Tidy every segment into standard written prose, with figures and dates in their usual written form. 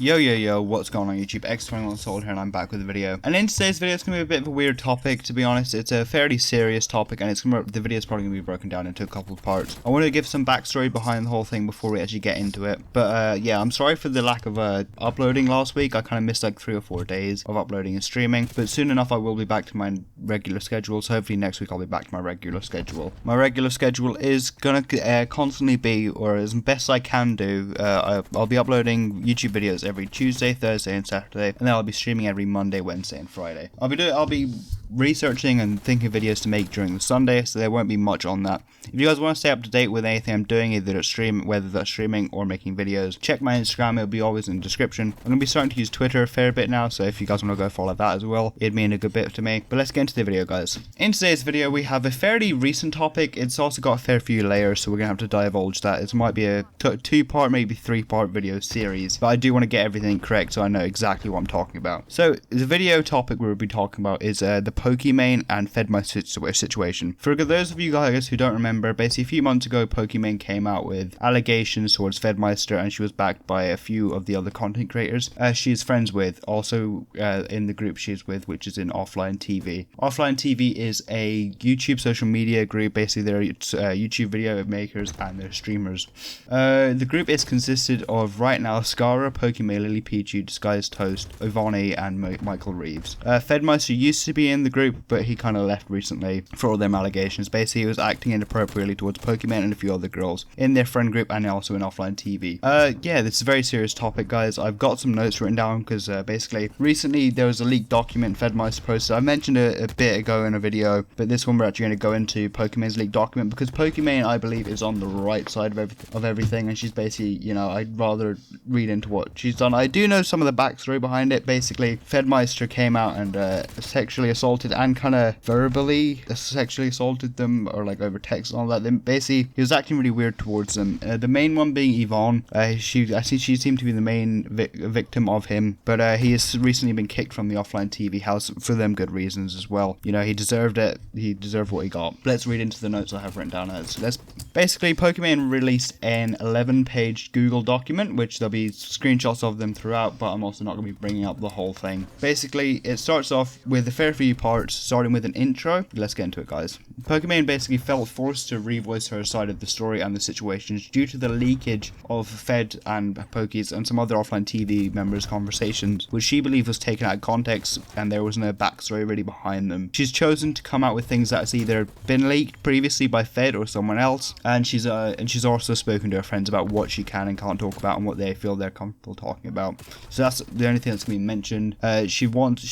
Yo, what's going on YouTube? X21Soul here, and I'm back with a video. And in today's video, it's going to be a bit of a weird topic, to be honest. It's a fairly serious topic, and the video is probably going to be broken down into a couple of parts. I want to give some backstory behind the whole thing before we actually get into it. But yeah, I'm sorry for the lack of uploading last week. I kind of missed like 3 or 4 days of uploading and streaming. But soon enough, I will be back to my regular schedule, so hopefully next week I'll be back to my regular schedule. My regular schedule is going to constantly be, or as best I can do, I'll be uploading YouTube videos every Tuesday, Thursday, and Saturday, and then I'll be streaming every Monday, Wednesday, and Friday. I'll be researching and thinking of videos to make during the Sunday, so there won't be much on that. If you guys want to stay up to date with anything I'm doing, whether that's streaming or making videos, check my Instagram. It'll be always in the description. I'm going to be starting to use Twitter a fair bit now, so if you guys want to go follow that as well, it'd mean a good bit to me. But let's get into the video, guys. In today's video, we have a fairly recent topic. It's also got a fair few layers, so we're going to have to divulge that. It might be a 2-part, maybe 3-part video series, but I do want to get everything correct so I know exactly what I'm talking about. So the video topic we'll be talking about is the Pokimane and Fedmice situation. For those of you guys who don't remember, basically a few months ago, Pokimane came out with allegations towards Fedmeister, and she was backed by a few of the other content creators she's friends with, also in the group she's with, which is in Offline TV. Offline TV is a YouTube social media group. Basically, they're YouTube video makers and they're streamers. The group is consisted of, right now, Scara, Pokimane, Lily Pichu, Disguised Toast, Ivani, and Michael Reeves. Fedmeister used to be in the group, but he kind of left recently for all them allegations. Basically, he was acting inappropriately towards Pokimane and a few other girls in their friend group and also in Offline TV. Yeah, this is a very serious topic, guys. I've got some notes written down because basically recently there was a leaked document Fedmeister posted. I mentioned it a bit ago in a video, but this one we're actually going to go into Pokimane's leaked document because Pokimane, I believe, is on the right side of everything, and she's basically, you know, I'd rather read into what she's done. I do know some of the backstory behind it. Basically, Fedmeister came out and sexually assaulted and kind of verbally sexually assaulted them, or like over text and all that. Then basically he was acting really weird towards them. The main one being Yvonne. I think she seemed to be the main victim of him, but he has recently been kicked from the Offline TV house for them good reasons as well. You know, he deserved it. He deserved what he got. Let's read into the notes I have written down. Basically, Pokimane released an 11-page Google document, which there'll be screenshots of them throughout, but I'm also not going to be bringing up the whole thing. Basically, it starts off with a fair few parts, starting with an intro. Let's get into it, guys. Pokimane basically felt forced to revoice her side of the story and the situations due to the leakage of Fed and Pokies and some other Offline TV members' conversations, which she believed was taken out of context and there was no backstory really behind them. She's chosen to come out with things that's either been leaked previously by Fed or someone else, and she's also spoken to her friends about what she can and can't talk about and what they feel they're comfortable talking about. So that's the only thing that's been mentioned. She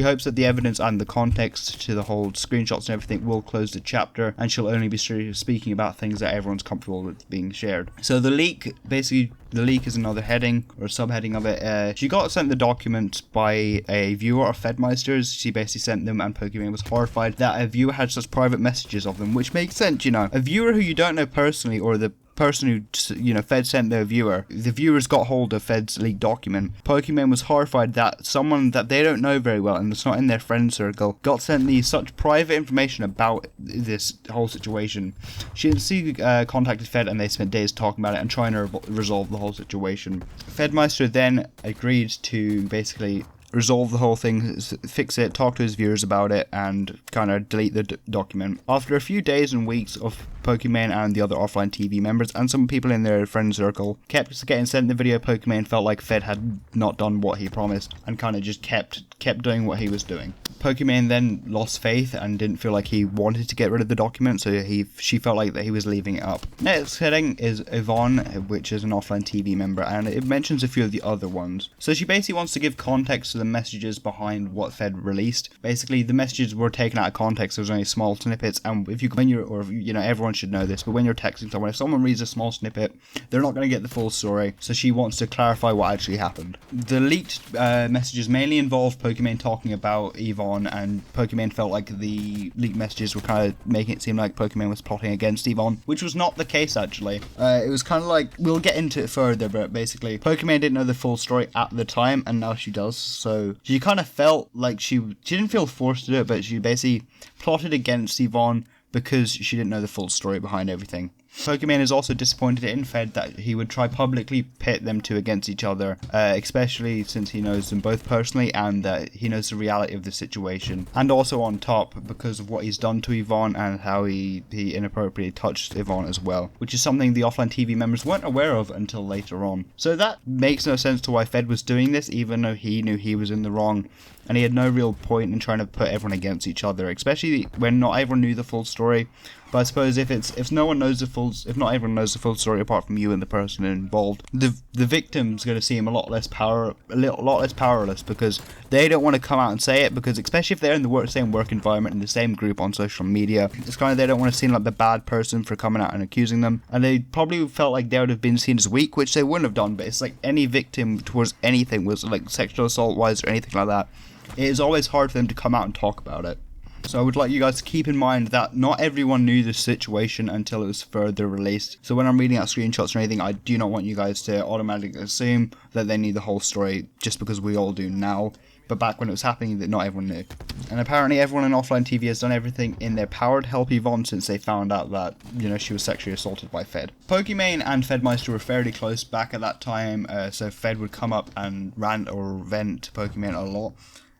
hopes that the evidence and the context to the whole screenshots and everything will close the chapter, and she'll only be speaking about things that everyone's comfortable with being shared. So the leak is another heading or subheading of it. She got sent the document by a viewer of Fedmeister's. She basically sent them, and Pokimane was horrified that a viewer had such private messages of them, which makes sense, you know. A viewer who you don't know personally, or the person who, you know, Fed sent their viewer, the viewers got hold of Fed's leaked document. Pokimane was horrified that someone that they don't know very well and it's not in their friend circle got sent such private information about this whole situation. She contacted Fed, and they spent days talking about it and trying to resolve the whole situation. Fedmeister then agreed to basically resolve the whole thing, fix it, talk to his viewers about it, and kind of delete the document. After a few days and weeks of Pokimane and the other Offline TV members and some people in their friend circle kept getting sent the video, Pokimane felt like Fed had not done what he promised and kind of just kept doing what he was doing. Pokimane then lost faith and didn't feel like he wanted to get rid of the document, so she felt like that he was leaving it up. Next heading is Yvonne, which is an Offline TV member, and it mentions a few of the other ones. So she basically wants to give context to the messages behind what Fed released. Basically, the messages were taken out of context. There was only small snippets, and everyone should know this, but when you're texting someone, if someone reads a small snippet, they're not going to get the full story, so she wants to clarify what actually happened. The leaked messages mainly involve Pokimane talking about Yvonne, and Pokimane felt like the leaked messages were kind of making it seem like Pokimane was plotting against Yvonne, which was not the case actually. It was kind of like, we'll get into it further, but basically Pokimane didn't know the full story at the time, and now she does, so she kind of felt like she didn't feel forced to do it, but she basically plotted against Yvonne because she didn't know the full story behind everything. Pokimane is also disappointed in Fed that he would try publicly pit them two against each other, especially since he knows them both personally and that he knows the reality of the situation. And also on top, because of what he's done to Yvonne and how he inappropriately touched Yvonne as well, which is something the offline TV members weren't aware of until later on. So that makes no sense to why Fed was doing this, even though he knew he was in the wrong. And he had no real point in trying to put everyone against each other, especially when not everyone knew the full story. But I suppose if not everyone knows the full story apart from you and the person involved, the victim's going to seem a lot less powerless because they don't want to come out and say it, because especially if they're in the same work environment, in the same group on social media, it's kind of, they don't want to seem like the bad person for coming out and accusing them, and they probably felt like they would have been seen as weak, which they wouldn't have done. But it's like any victim towards anything, was like sexual assault wise or anything like that, it is always hard for them to come out and talk about it. So I would like you guys to keep in mind that not everyone knew the situation until it was further released. So when I'm reading out screenshots or anything, I do not want you guys to automatically assume that they knew the whole story just because we all do now. But back when it was happening, that not everyone knew. And apparently everyone in offline TV has done everything in their power to help Yvonne since they found out that, she was sexually assaulted by Fed. Pokimane and Fedmeister were fairly close back at that time, so Fed would come up and rant or vent to Pokimane a lot.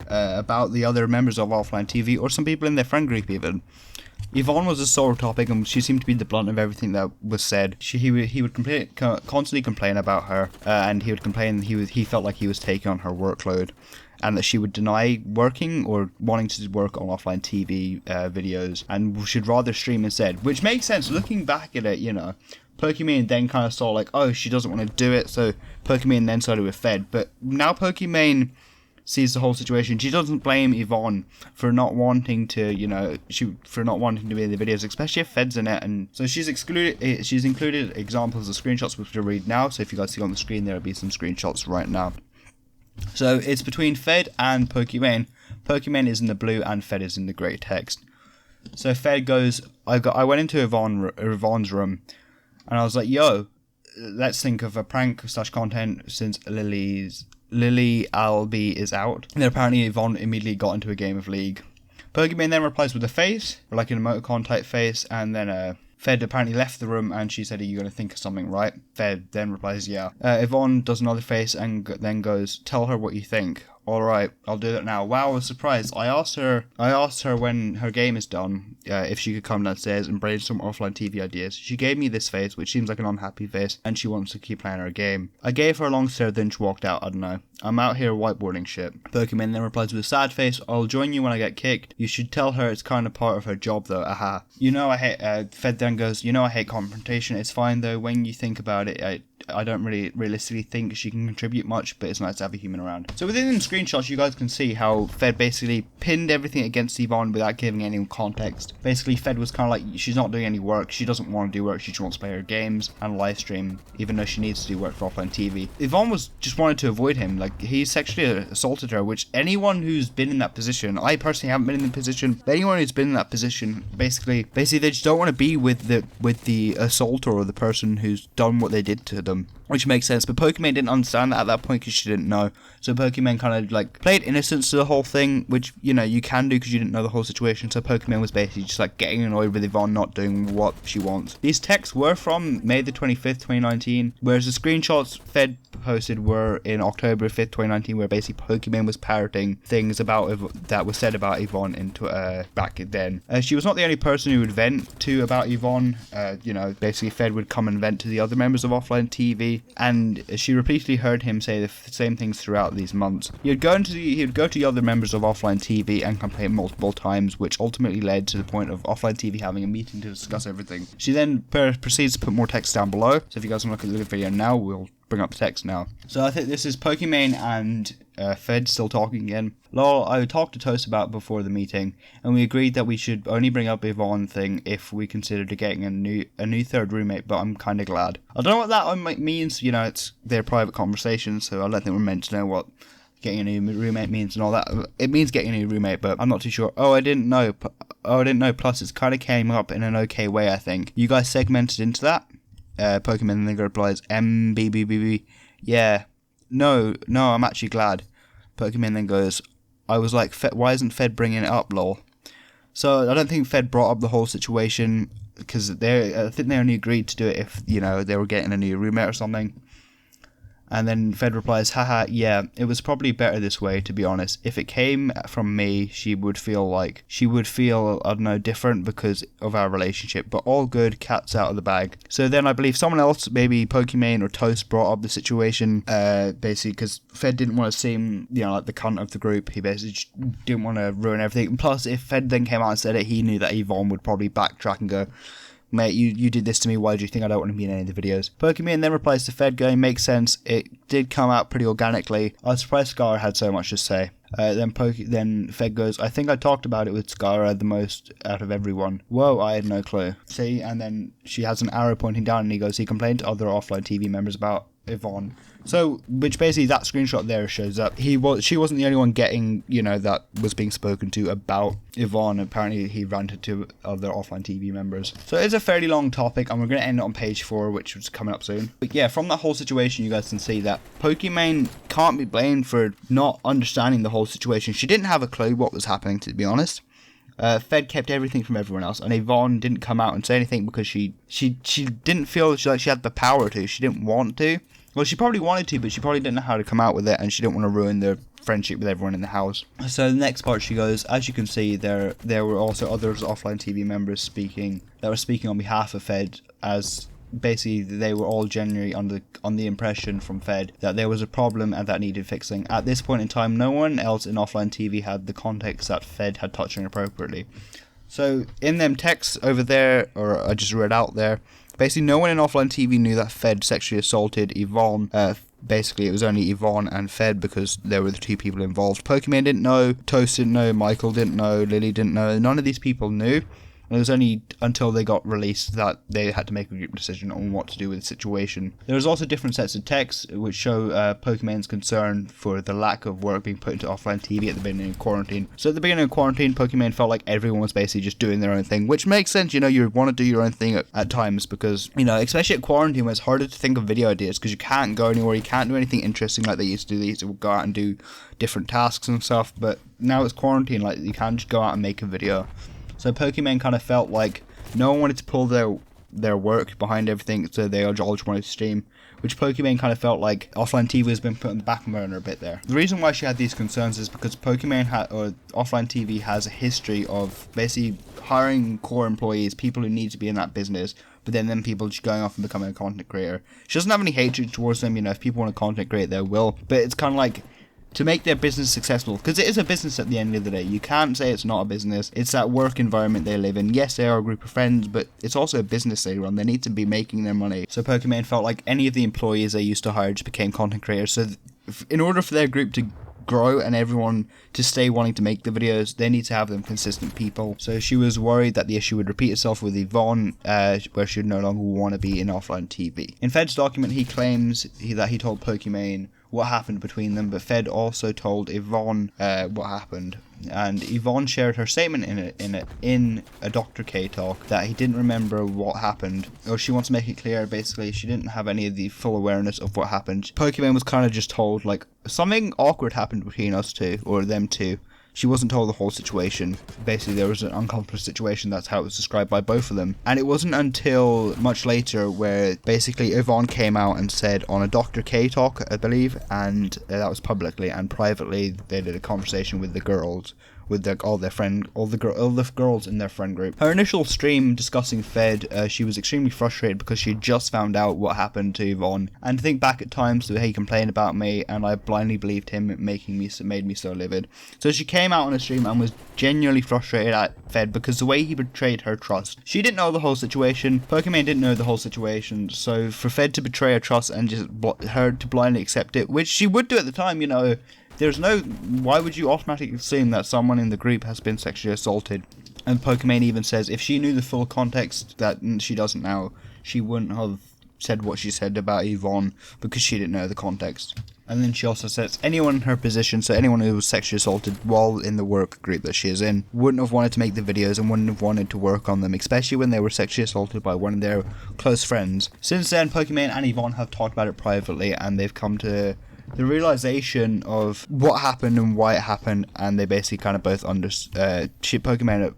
About the other members of offline TV, or some people in their friend group even. Yvonne was a sore topic, and she seemed to be the blunt of everything that was said. He would constantly complain about her, and he would complain he felt like he was taking on her workload, and that she would deny working or wanting to work on offline TV videos, and should rather stream instead. Which makes sense looking back at it, Pokimane then kind of saw like, oh, she doesn't want to do it, so Pokimane then started with Fed. But now Pokimane sees the whole situation. She doesn't blame Yvonne for not wanting to, for not wanting to be in the videos, especially if Fed's in it. And so she's included examples of screenshots which we'll read now. So if you guys see on the screen, there'll be some screenshots right now. So it's between Fed and Pokimane. Pokimane is in the blue and Fed is in the grey text. So Fed goes, I went into Yvonne's room and I was like, yo, let's think of a prank / content since Lily Albee is out. And then apparently Yvonne immediately got into a game of League. Pokimane then replies with a face, or like an emoticon type face, and then Fed apparently left the room and she said, are you going to think of something, right? Fed then replies, yeah. Yvonne does another face and then goes, tell her what you think. Alright, I'll do that now. Wow, I was surprised. I asked her when her game is done, if she could come downstairs and brainstorm offline TV ideas. She gave me this face, which seems like an unhappy face, and she wants to keep playing her game. I gave her a long stare, then she walked out. I don't know. I'm out here whiteboarding shit. Pokimane then replies with a sad face, I'll join you when I get kicked. You should tell her it's kind of part of her job though, aha. I hate, Fed then goes, I hate confrontation. It's fine though, when you think about it, I don't really realistically think she can contribute much, but it's nice to have a human around. So within the screenshots, you guys can see how Fed basically pinned everything against Yvonne without giving any context. Basically, Fed was kind of like, she's not doing any work, she doesn't want to do work, she just wants to play her games and live stream, even though she needs to do work for offline TV. Yvonne just wanted to avoid him, like he sexually assaulted her, which anyone who's been in that position, I personally haven't been in the position, but anyone who's been in that position, basically they just don't want to be with the assaulter or the person who's done what they did to them. Which makes sense, but Pokimane didn't understand that at that point because she didn't know. So Pokimane kind of like played innocence to the whole thing, which you can do because you didn't know the whole situation. So Pokimane was basically just like getting annoyed with Yvonne not doing what she wants. These texts were from May the 25th, 2019, whereas the screenshots Fed posted were in October 5th, 2019, where basically Pokimane was parroting things that was said about Yvonne back then. She was not the only person who would vent to about Yvonne. Basically Fed would come and vent to the other members of offline TV. And she repeatedly heard him say the same things throughout these months. He would go to the other members of offline TV and complain multiple times, which ultimately led to the point of offline TV having a meeting to discuss everything. She then proceeds to put more text down below. So if you guys want to look at the video now, we'll bring up the text now. So I think this is Pokimane and Fed still talking again. Lol, I talked to Toast about before the meeting, and we agreed that we should only bring up Yvonne thing if we considered getting a new third roommate, but I'm kind of glad. I don't know what that means, it's their private conversation, so I don't think we're meant to know what getting a new roommate means and all that. It means getting a new roommate, but I'm not too sure. I didn't know, plus it kind of came up in an okay way, I think. You guys segmented into that? Pokimane then replies, MBBBB, yeah, no, I'm actually glad. Pokimane then goes, I was like, why isn't Fed bringing it up, lol? So I don't think Fed brought up the whole situation because I think they only agreed to do it if, you know, they were getting a new roommate or something. And then Fed replies, haha, yeah, it was probably better this way, to be honest. If it came from me, she would feel, I don't know, different because of our relationship. But all good, cat's out of the bag. So then I believe someone else, maybe Pokimane or Toast, brought up the situation, basically because Fed didn't want to seem, you know, like the cunt of the group. He basically just didn't want to ruin everything. And plus, if Fed then came out and said it, he knew that Yvonne would probably backtrack and go, mate, you did this to me, why do you think I don't want to be in any of the videos? Pokimane then replies to Fed going, makes sense, it did come out pretty organically. I was surprised Scar had so much to say. Then Fed goes, I think I talked about it with Scara the most out of everyone. Whoa, I had no clue. See, and then she has an arrow pointing down and he goes, he complained to other offline TV members about Yvonne. So, which basically that screenshot there shows up. She wasn't the only one getting, you know, that was being spoken to about Yvonne. Apparently he ranted to other offline TV members. So it's a fairly long topic and we're going to end it on page 4, which is coming up soon. But yeah, from that whole situation you guys can see that Pokimane can't be blamed for not understanding the whole situation. She didn't have a clue what was happening, to be honest. Fed kept everything from everyone else, and Yvonne didn't come out and say anything because she didn't feel like she had the power to. She didn't want to. Well, she probably wanted to, but she probably didn't know how to come out with it, and she didn't want to ruin the friendship with everyone in the house. So the next part she goes, as you can see, there were also other offline TV members that were speaking on behalf of Fed, as basically they were all genuinely on the impression from Fed that there was a problem and that needed fixing. At this point in time, no one else in offline TV had the context that Fed had touched inappropriately. So in them texts over there, or I just read out there, basically no one in offline TV knew that Fed sexually assaulted Yvonne. Basically it was only Yvonne and Fed because they were the two people involved. Pokimane didn't know, Toast didn't know, Michael didn't know, Lily didn't know, none of these people knew. And it was only until they got released that they had to make a group decision on what to do with the situation. There was also different sets of texts which show Pokimane's concern for the lack of work being put into offline TV at the beginning of quarantine. So at the beginning of quarantine, Pokimane felt like everyone was basically just doing their own thing, which makes sense, you know, you want to do your own thing at times because, you know, especially at quarantine when it's harder to think of video ideas because you can't go anywhere, you can't do anything interesting like they used to do. They used to go out and do different tasks and stuff, but now it's quarantine, like you can't just go out and make a video. So Pokimane kind of felt like no one wanted to pull their work behind everything, so they all just wanted to stream, which Pokimane kind of felt like offline TV has been put on the back burner a bit there. The reason why she had these concerns is because Pokimane offline TV has a history of basically hiring core employees, people who need to be in that business, but then people just going off and becoming a content creator. She doesn't have any hatred towards them, you know, if people want to content create, they will, but it's kind of like to make their business successful, because it is a business at the end of the day. You can't say it's not a business. It's that work environment they live in. Yes, they are a group of friends, but it's also a business they run. They need to be making their money. So Pokimane felt like any of the employees they used to hire just became content creators. So in order for their group to grow and everyone to stay wanting to make the videos, they need to have them consistent people. So she was worried that the issue would repeat itself with Yvonne, where she would no longer want to be in offline TV. In Fed's document, he claims that he told Pokimane what happened between them, but Fed also told Yvonne what happened, and Yvonne shared her statement in a Dr. K talk that he didn't remember what happened, or she wants to make it clear basically she didn't have any of the full awareness of what happened. Pokimane was kind of just told like something awkward happened between us two, or them two. She wasn't told the whole situation. Basically, there was an uncomfortable situation. That's how it was described by both of them. And it wasn't until much later where basically Yvonne came out and said on a Dr. K talk, I believe, and that was publicly, and privately they did a conversation with the girls, with all the girls in their friend group. Her initial stream discussing Fed, she was extremely frustrated because she just found out what happened to Yvonne, and to think back at times that he complained about me and I blindly believed him, made me so livid. So she came out on a stream and was genuinely frustrated at Fed because the way he betrayed her trust. She didn't know the whole situation, Pokimane didn't know the whole situation, so for Fed to betray her trust and just her to blindly accept it, which she would do at the time, you know, why would you automatically assume that someone in the group has been sexually assaulted? And Pokimane even says if she knew the full context that she doesn't now, she wouldn't have said what she said about Yvonne because she didn't know the context. And then she also says anyone in her position, so anyone who was sexually assaulted while in the work group that she is in, wouldn't have wanted to make the videos and wouldn't have wanted to work on them, especially when they were sexually assaulted by one of their close friends. Since then, Pokimane and Yvonne have talked about it privately and they've come to the realization of what happened and why it happened, and they basically kind of both Pokimane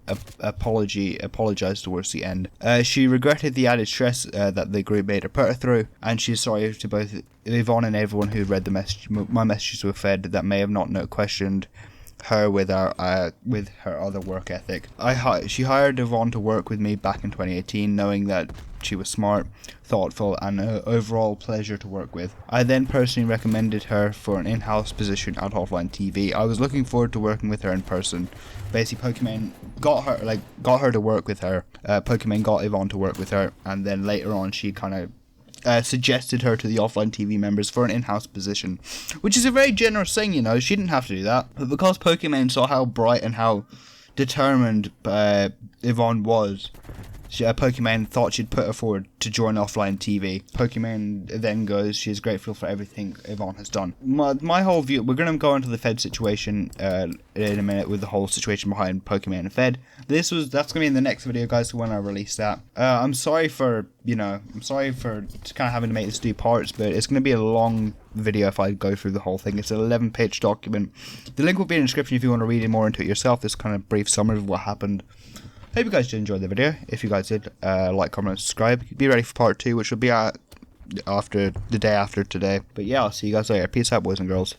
apologized towards the end. She regretted the added stress that the group made her put her through, and she's sorry to both Yvonne and everyone who read the message, my messages were fed, that may have not questioned her with her other work ethic. She hired Yvonne to work with me back in 2018, knowing that she was smart, thoughtful, and an overall pleasure to work with. I then personally recommended her for an in-house position at Offline TV. I was looking forward to working with her in person. Basically, Pokimane got her to work with her. Pokimane got Yvonne to work with her, and then later on she kind of suggested her to the Offline TV members for an in-house position, which is a very generous thing, you know. She didn't have to do that, but because Pokimane saw how bright and how determined Yvonne was, Pokimane thought she'd put her forward to join Offline TV. Pokimane then goes, she is grateful for everything Yvonne has done. My whole view, we're going to go into the Fed situation in a minute, with the whole situation behind Pokimane and Fed. That's going to be in the next video, guys, when I release that. I'm sorry for kind of having to make this 2 parts, but it's going to be a long video if I go through the whole thing. It's an 11-page document. The link will be in the description if you want to read more into it yourself, this kind of brief summary of what happened. Hope you guys did enjoy the video. If you guys did, like, comment, and subscribe. Be ready for part 2, which will be the day after today. But yeah, I'll see you guys later. Peace out, boys and girls.